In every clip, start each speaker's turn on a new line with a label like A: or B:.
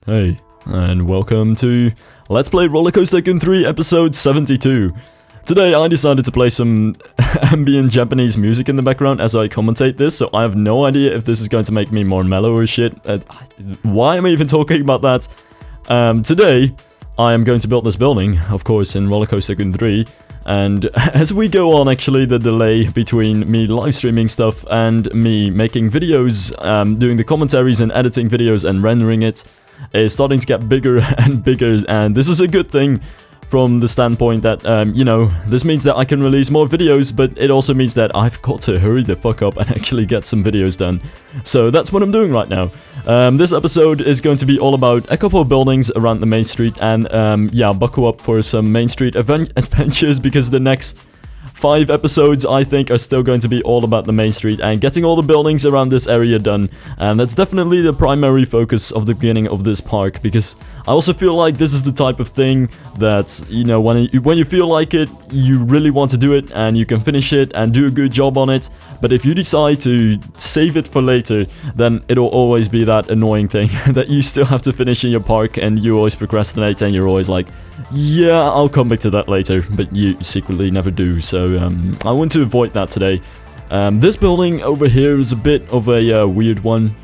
A: Hey, and welcome to Let's Play Rollercoaster Tycoon 3 episode 72. Today I decided to play some ambient Japanese music in the background as I commentate this, so I have no idea if this is going to make me more mellow or shit. Why am I even talking about that? Today I am going to build this building, of course, in Rollercoaster Tycoon 3. And as we go on, actually, the delay between me live streaming stuff and me making videos, doing the commentaries and editing videos and rendering it, is starting to get bigger and bigger. And this is a good thing from the standpoint that, you know, this means that I can release more videos, but it also means that I've got to hurry the fuck up and actually get some videos done. So that's what I'm doing right now. This episode is going to be all about a couple of buildings around the Main Street, and yeah, buckle up for some Main Street adventures, because the next 5 episodes, I think, are still going to be all about the Main Street and getting all the buildings around this area done. And that's definitely the primary focus of the beginning of this park, because I also feel like this is the type of thing that, you know, when you feel like it, you really want to do it and you can finish it and do a good job on it. But if you decide to save it for later, then it'll always be that annoying thing that you still have to finish in your park, and you always procrastinate and you're always like, yeah, I'll come back to that later, but you secretly never do. So I want to avoid that today. This building over here is a bit of a weird one,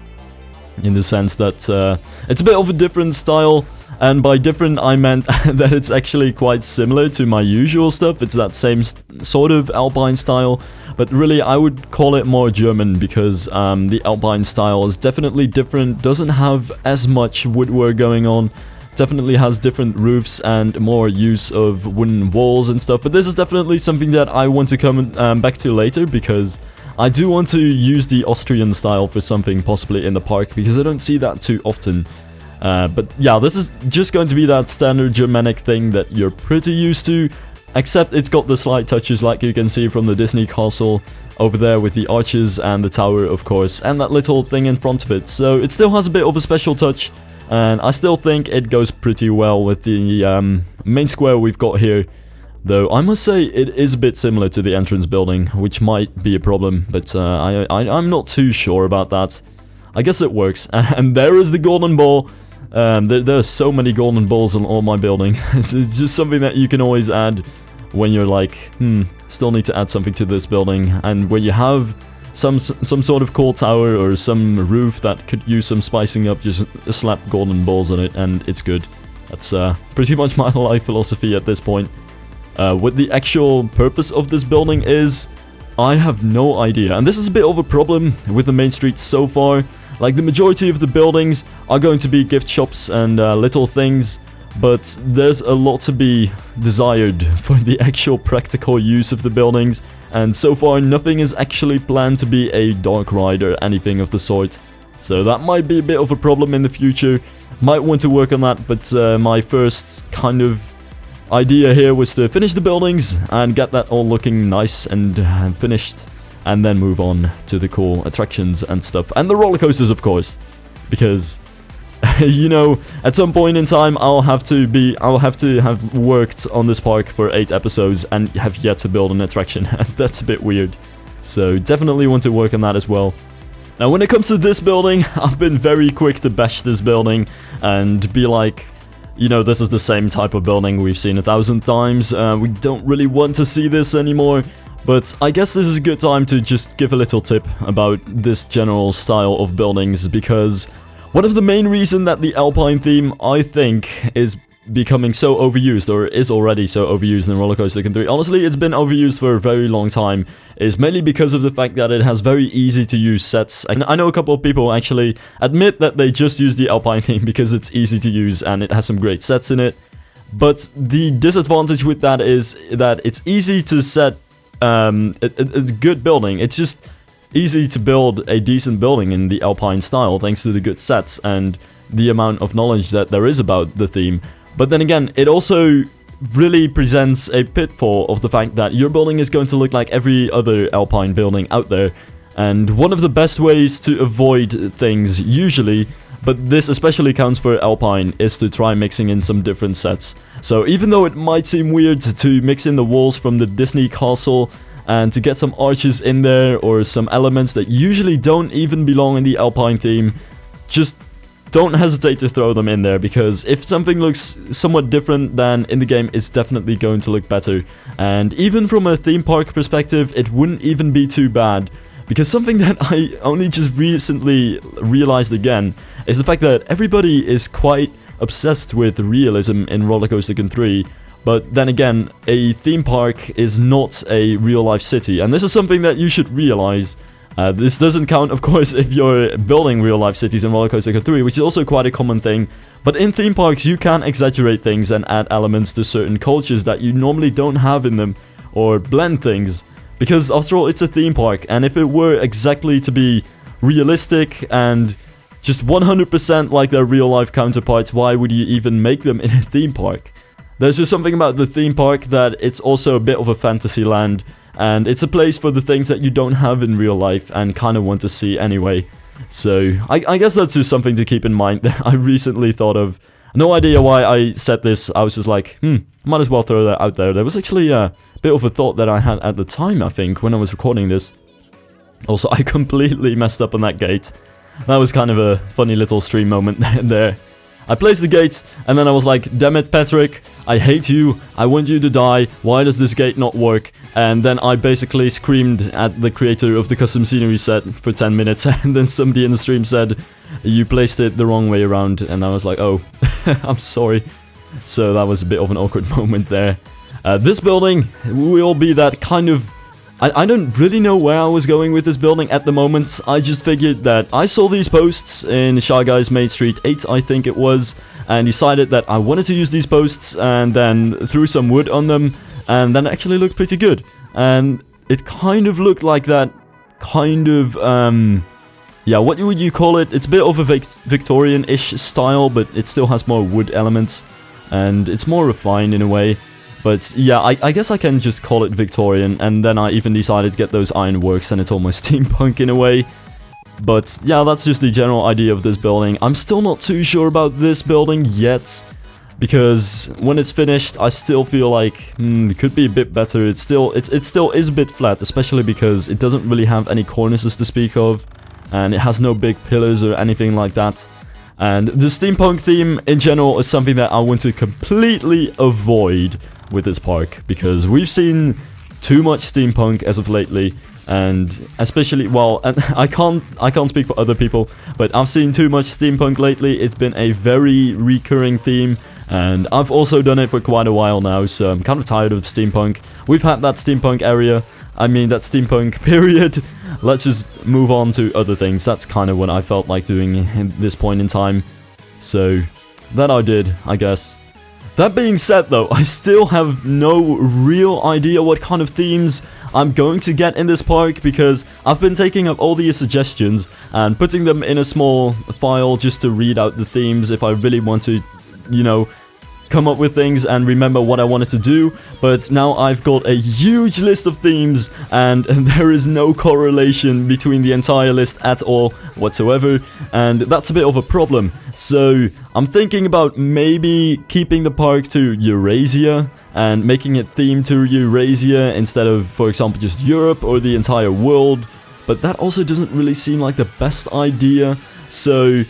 A: in the sense that it's a bit of a different style, and by different I meant that it's actually quite similar to my usual stuff. It's that same sort of Alpine style, but really I would call it more German, because the Alpine style is definitely different, doesn't have as much woodwork going on, definitely has different roofs and more use of wooden walls and stuff. But this is definitely something that I want to come back to later, because I do want to use the Austrian style for something possibly in the park, because I don't see that too often. But yeah, this is just going to be that standard Germanic thing that you're pretty used to, except it's got the slight touches, like you can see from the Disney castle over there with the arches and the tower, of course, and that little thing in front of it. So it still has a bit of a special touch, and I still think it goes pretty well with the main square we've got here. Though I must say it is a bit similar to the entrance building, which might be a problem, but I'm not too sure about that. I guess it works. And there is the golden ball. There are so many golden balls on all my buildings. It's just something that you can always add when you're like, still need to add something to this building. And when you have some sort of cool tower or some roof that could use some spicing up, just slap golden balls on it and it's good. That's pretty much my life philosophy at this point. What the actual purpose of this building is, I have no idea. And this is a bit of a problem with the Main Street so far. Like, the majority of the buildings are going to be gift shops and little things, but there's a lot to be desired for the actual practical use of the buildings, and so far nothing is actually planned to be a dark ride or anything of the sort. So that might be a bit of a problem in the future. Might want to work on that, but my first kind of idea here was to finish the buildings and get that all looking nice and finished, and then move on to the cool attractions and stuff, and the roller coasters, of course, because you know, at some point in time I'll have to have worked on this park for 8 episodes and have yet to build an attraction. That's a bit weird, so definitely want to work on that as well. Now, when it comes to this building, I've been very quick to bash this building and be like, you know, this is the same type of building we've seen 1,000 times. We don't really want to see this anymore. But I guess this is a good time to just give a little tip about this general style of buildings, because one of the main reasons that the Alpine theme, I think, is becoming so overused, or is already so overused in Rollercoaster Tycoon 3, honestly, it's been overused for a very long time, is mainly because of the fact that it has very easy to use sets. And I know a couple of people actually admit that they just use the Alpine theme because it's easy to use and it has some great sets in it. But the disadvantage with that is that it's easy to set a good building. It's just easy to build a decent building in the Alpine style thanks to the good sets and the amount of knowledge that there is about the theme. But then again, it also really presents a pitfall of the fact that your building is going to look like every other Alpine building out there. And one of the best ways to avoid things, usually, but this especially counts for Alpine, is to try mixing in some different sets. So even though it might seem weird to mix in the walls from the Disney castle and to get some arches in there or some elements that usually don't even belong in the Alpine theme, just don't hesitate to throw them in there, because if something looks somewhat different than in the game, it's definitely going to look better. And even from a theme park perspective, it wouldn't even be too bad. Because something that I only just recently realized again is the fact that everybody is quite obsessed with realism in Roller Coaster Tycoon 3. But then again, a theme park is not a real-life city, and this is something that you should realize. This doesn't count, of course, if you're building real-life cities in Roller Coaster Tycoon 3, which is also quite a common thing. But in theme parks, you can exaggerate things and add elements to certain cultures that you normally don't have in them, or blend things. Because, after all, it's a theme park, and if it were exactly to be realistic and just 100% like their real-life counterparts, why would you even make them in a theme park? There's just something about the theme park that it's also a bit of a fantasy land, and it's a place for the things that you don't have in real life and kind of want to see anyway. So, I guess that's just something to keep in mind that I recently thought of. No idea why I said this, I was just like, might as well throw that out there. There was actually a bit of a thought that I had at the time, I think, when I was recording this. Also, I completely messed up on that gate. That was kind of a funny little stream moment there. I placed the gate, and then I was like, damn it, Patrick, I hate you, I want you to die, why does this gate not work? And then I basically screamed at the creator of the custom scenery set for 10 minutes, and then somebody in the stream said, you placed it the wrong way around, and I was like, oh, I'm sorry. So that was a bit of an awkward moment there. This building will be that kind of... I don't really know where I was going with this building at the moment. I just figured that I saw these posts in Shy Guys Mainstreet 8, I think it was, and decided that I wanted to use these posts, and then threw some wood on them, and then it actually looked pretty good. And it kind of looked like that kind of, yeah, what would you call it? It's a bit of a Victorian-ish style, but it still has more wood elements, and it's more refined in a way. But yeah, I guess I can just call it Victorian, and then I even decided to get those ironworks, and it's almost steampunk in a way. But yeah, that's just the general idea of this building. I'm still not too sure about this building yet, because when it's finished, I still feel like it could be a bit better. It still is a bit flat, especially because it doesn't really have any cornices to speak of, and it has no big pillars or anything like that. And the steampunk theme in general is something that I want to completely avoid with this park, because we've seen too much steampunk as of lately, and especially, well, and I can't speak for other people, but I've seen too much steampunk lately. It's been a very recurring theme, and I've also done it for quite a while now, so I'm kind of tired of steampunk. We've had that steampunk area, I mean that steampunk period. Let's just move on to other things. That's kind of what I felt like doing at this point in time, so that I did, I guess. That being said though, I still have no real idea what kind of themes I'm going to get in this park, because I've been taking up all these suggestions and putting them in a small file just to read out the themes if I really want to, you know, come up with things and remember what I wanted to do. But now I've got a huge list of themes, and there is no correlation between the entire list at all whatsoever, and that's a bit of a problem. So I'm thinking about maybe keeping the park to Eurasia and making it themed to Eurasia instead of, for example, just Europe or the entire world, but that also doesn't really seem like the best idea. So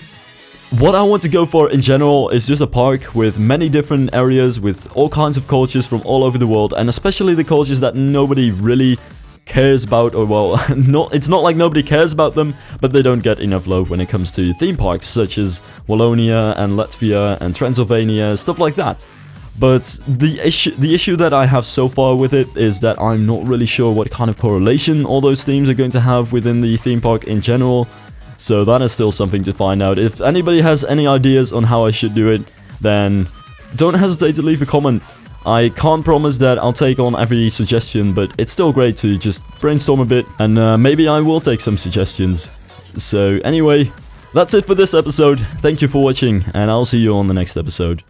A: what I want to go for in general is just a park with many different areas with all kinds of cultures from all over the world, and especially the cultures that nobody really cares about, or well, it's not like nobody cares about them, but they don't get enough love when it comes to theme parks such as Wallonia and Latvia and Transylvania, stuff like that. But the issue that I have so far with it is that I'm not really sure what kind of correlation all those themes are going to have within the theme park in general. So that is still something to find out. If anybody has any ideas on how I should do it, then don't hesitate to leave a comment. I can't promise that I'll take on every suggestion, but it's still great to just brainstorm a bit, and maybe I will take some suggestions. So anyway, that's it for this episode. Thank you for watching, and I'll see you on the next episode.